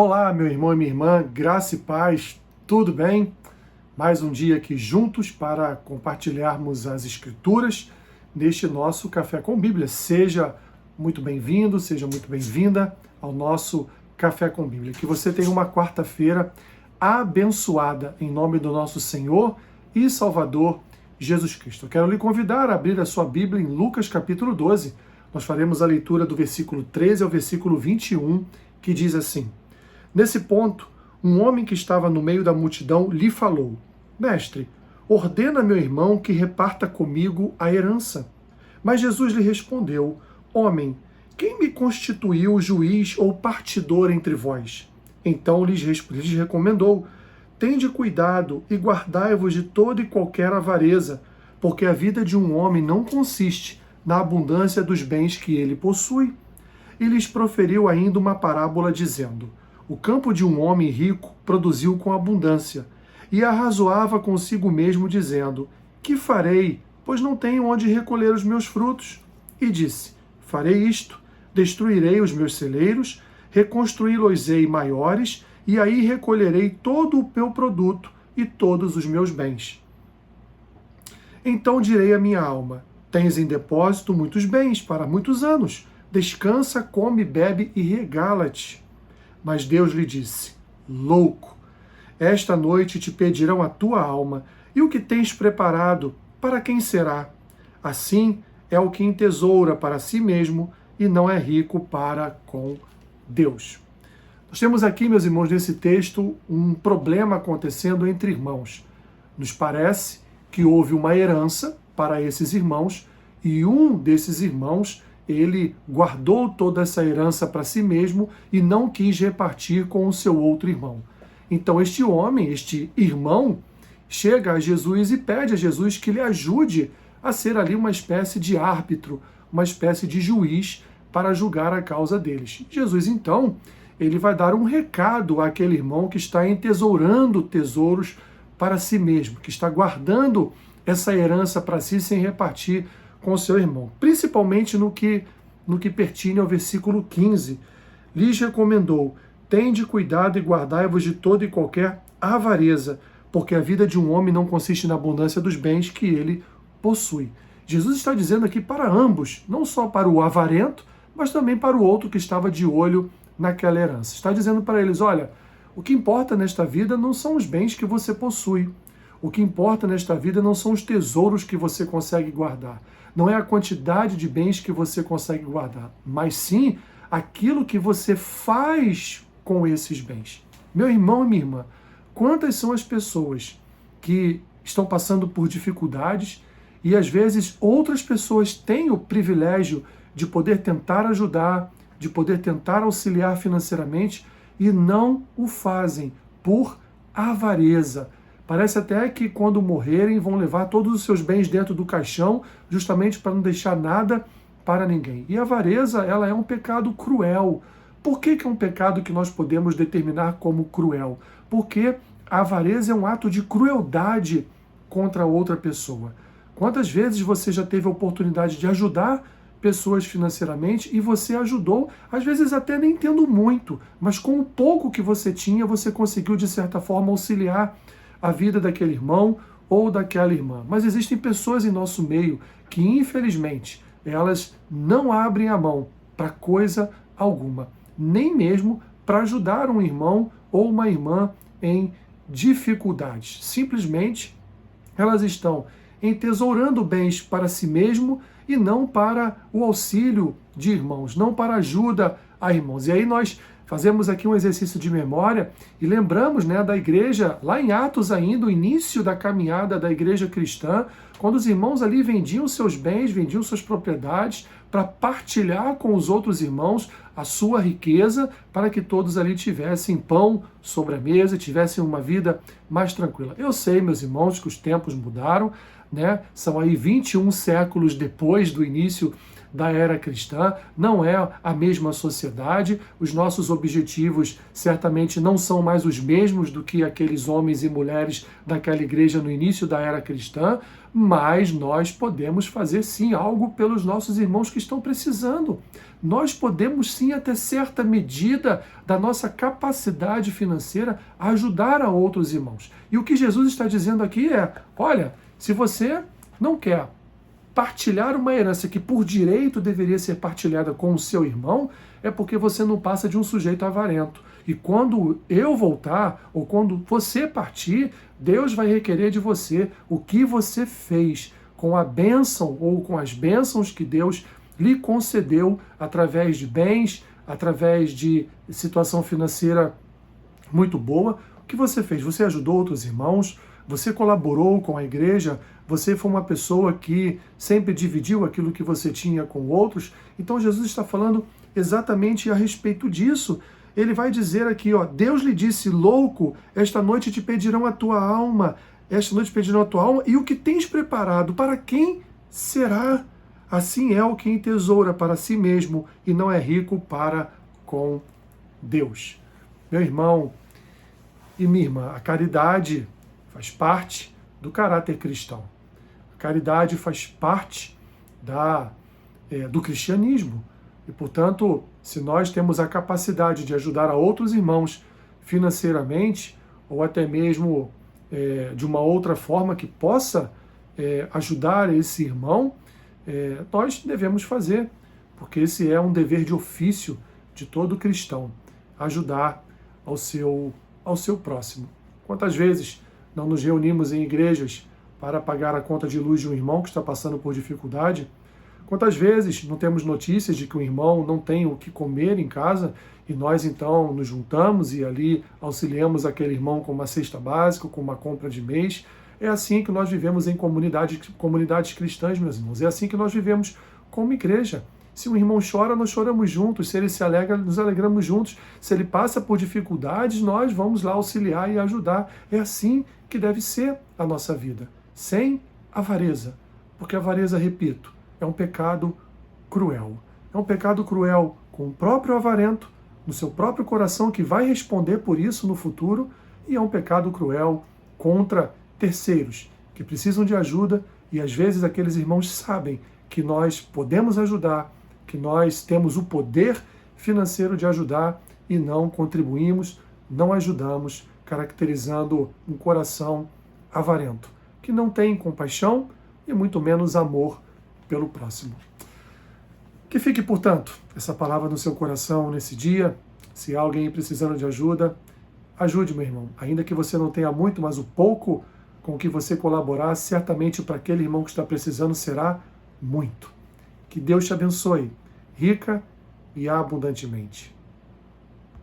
Olá, meu irmão e minha irmã, graça e paz, tudo bem? Mais um dia aqui juntos para compartilharmos as Escrituras neste nosso Café com Bíblia. Seja muito bem-vindo, seja muito bem-vinda ao nosso Café com Bíblia. Que você tenha uma quarta-feira abençoada em nome do nosso Senhor e Salvador Jesus Cristo. Eu quero lhe convidar a abrir a sua Bíblia em Lucas capítulo 12. Nós faremos a leitura do versículo 13 ao versículo 21, que diz assim: Nesse ponto, um homem que estava no meio da multidão lhe falou: Mestre, ordena meu irmão que reparta comigo a herança. Mas Jesus lhe respondeu: Homem, quem me constituiu juiz ou partidor entre vós? Então lhes recomendou: Tende cuidado e guardai-vos de toda e qualquer avareza, porque a vida de um homem não consiste na abundância dos bens que ele possui. E lhes proferiu ainda uma parábola dizendo: O campo de um homem rico produziu com abundância, e arrazoava consigo mesmo, dizendo: Que farei, pois não tenho onde recolher os meus frutos? E disse: Farei isto, destruirei os meus celeiros, reconstruí-los-ei maiores, e aí recolherei todo o meu produto e todos os meus bens. Então direi à minha alma: Tens em depósito muitos bens para muitos anos, descansa, come, bebe e regala-te. Mas Deus lhe disse: Louco, esta noite te pedirão a tua alma, e o que tens preparado, para quem será? Assim é o que entesoura para si mesmo e não é rico para com Deus. Nós temos aqui, meus irmãos, nesse texto, um problema acontecendo entre irmãos. Nos parece que houve uma herança para esses irmãos, e um desses irmãos ele guardou toda essa herança para si mesmo e não quis repartir com o seu outro irmão. Então este homem, este irmão, chega a Jesus e pede a Jesus que lhe ajude a ser ali uma espécie de árbitro, uma espécie de juiz para julgar a causa deles. Jesus, então, ele vai dar um recado àquele irmão que está entesourando tesouros para si mesmo, que está guardando essa herança para si sem repartir com o seu irmão, principalmente no que pertine ao versículo 15. Lhes recomendou: Tende cuidado e guardai-vos de toda e qualquer avareza, porque a vida de um homem não consiste na abundância dos bens que ele possui. Jesus está dizendo aqui para ambos, não só para o avarento, mas também para o outro que estava de olho naquela herança. Está dizendo para eles: olha, o que importa nesta vida não são os bens que você possui. O que importa nesta vida não são os tesouros que você consegue guardar. Não é a quantidade de bens que você consegue guardar, mas sim aquilo que você faz com esses bens. Meu irmão e minha irmã, quantas são as pessoas que estão passando por dificuldades e às vezes outras pessoas têm o privilégio de poder tentar ajudar, de poder tentar auxiliar financeiramente e não o fazem por avareza. Parece até que quando morrerem vão levar todos os seus bens dentro do caixão, justamente para não deixar nada para ninguém. E a avareza, ela é um pecado cruel. Por que é um pecado que nós podemos determinar como cruel? Porque a avareza é um ato de crueldade contra outra pessoa. Quantas vezes você já teve a oportunidade de ajudar pessoas financeiramente e você ajudou, às vezes até nem tendo muito, mas com o pouco que você tinha, você conseguiu de certa forma auxiliar a vida daquele irmão ou daquela irmã. Mas existem pessoas em nosso meio que, infelizmente, elas não abrem a mão para coisa alguma, nem mesmo para ajudar um irmão ou uma irmã em dificuldades. Simplesmente, elas estão entesourando bens para si mesmo e não para o auxílio de irmãos, não para ajuda a irmãos. E aí nós fazemos aqui um exercício de memória e lembramos, da igreja, lá em Atos ainda, o início da caminhada da igreja cristã, quando os irmãos ali vendiam seus bens, vendiam suas propriedades para partilhar com os outros irmãos a sua riqueza, para que todos ali tivessem pão sobre a mesa, tivessem uma vida mais tranquila. Eu sei, meus irmãos, que os tempos mudaram, são aí 21 séculos depois do início da era cristã, não é a mesma sociedade, os nossos objetivos certamente não são mais os mesmos do que aqueles homens e mulheres daquela igreja no início da era cristã, mas nós podemos fazer sim algo pelos nossos irmãos que estão precisando. Nós podemos sim, até certa medida da nossa capacidade financeira, ajudar a outros irmãos. E o que Jesus está dizendo aqui é, olha, se você não quer partilhar uma herança que por direito deveria ser partilhada com o seu irmão, é porque você não passa de um sujeito avarento. E quando eu voltar, ou quando você partir, Deus vai requerer de você o que você fez com a bênção ou com as bênçãos que Deus lhe concedeu através de bens, através de situação financeira muito boa. O que você fez? Você ajudou outros irmãos? Você colaborou com a igreja? Você foi uma pessoa que sempre dividiu aquilo que você tinha com outros? Então Jesus está falando exatamente a respeito disso. Ele vai dizer aqui, ó, Deus lhe disse, louco, esta noite te pedirão a tua alma, esta noite pedirão a tua alma, e o que tens preparado, para quem será? Assim é o que entesoura para si mesmo e não é rico para com Deus. Meu irmão e minha irmã, a caridade faz parte do caráter cristão. A caridade faz parte do cristianismo. E, portanto, se nós temos a capacidade de ajudar a outros irmãos financeiramente, ou até mesmo de uma outra forma que possa ajudar esse irmão, nós devemos fazer, porque esse é um dever de ofício de todo cristão, ajudar ao seu próximo. Quantas vezes não nos reunimos em igrejas para pagar a conta de luz de um irmão que está passando por dificuldade? Quantas vezes não temos notícias de que o irmão não tem o que comer em casa e nós então nos juntamos e ali auxiliamos aquele irmão com uma cesta básica, com uma compra de mês? É assim que nós vivemos em comunidades cristãs, meus irmãos. É assim que nós vivemos como igreja. Se um irmão chora, nós choramos juntos. Se ele se alegra, nos alegramos juntos. Se ele passa por dificuldades, nós vamos lá auxiliar e ajudar. É assim que deve ser a nossa vida. Sem avareza. Porque a avareza, repito, é um pecado cruel. É um pecado cruel com o próprio avarento, no seu próprio coração, que vai responder por isso no futuro. E é um pecado cruel contra terceiros que precisam de ajuda, e às vezes aqueles irmãos sabem que nós podemos ajudar, que nós temos o poder financeiro de ajudar e não contribuímos, não ajudamos, caracterizando um coração avarento, que não tem compaixão e muito menos amor pelo próximo. Que fique, portanto, essa palavra no seu coração nesse dia. Se há alguém precisando de ajuda, ajude, meu irmão. Ainda que você não tenha muito, mas o pouco com que você colaborar, certamente para aquele irmão que está precisando será muito. Que Deus te abençoe, rica e abundantemente.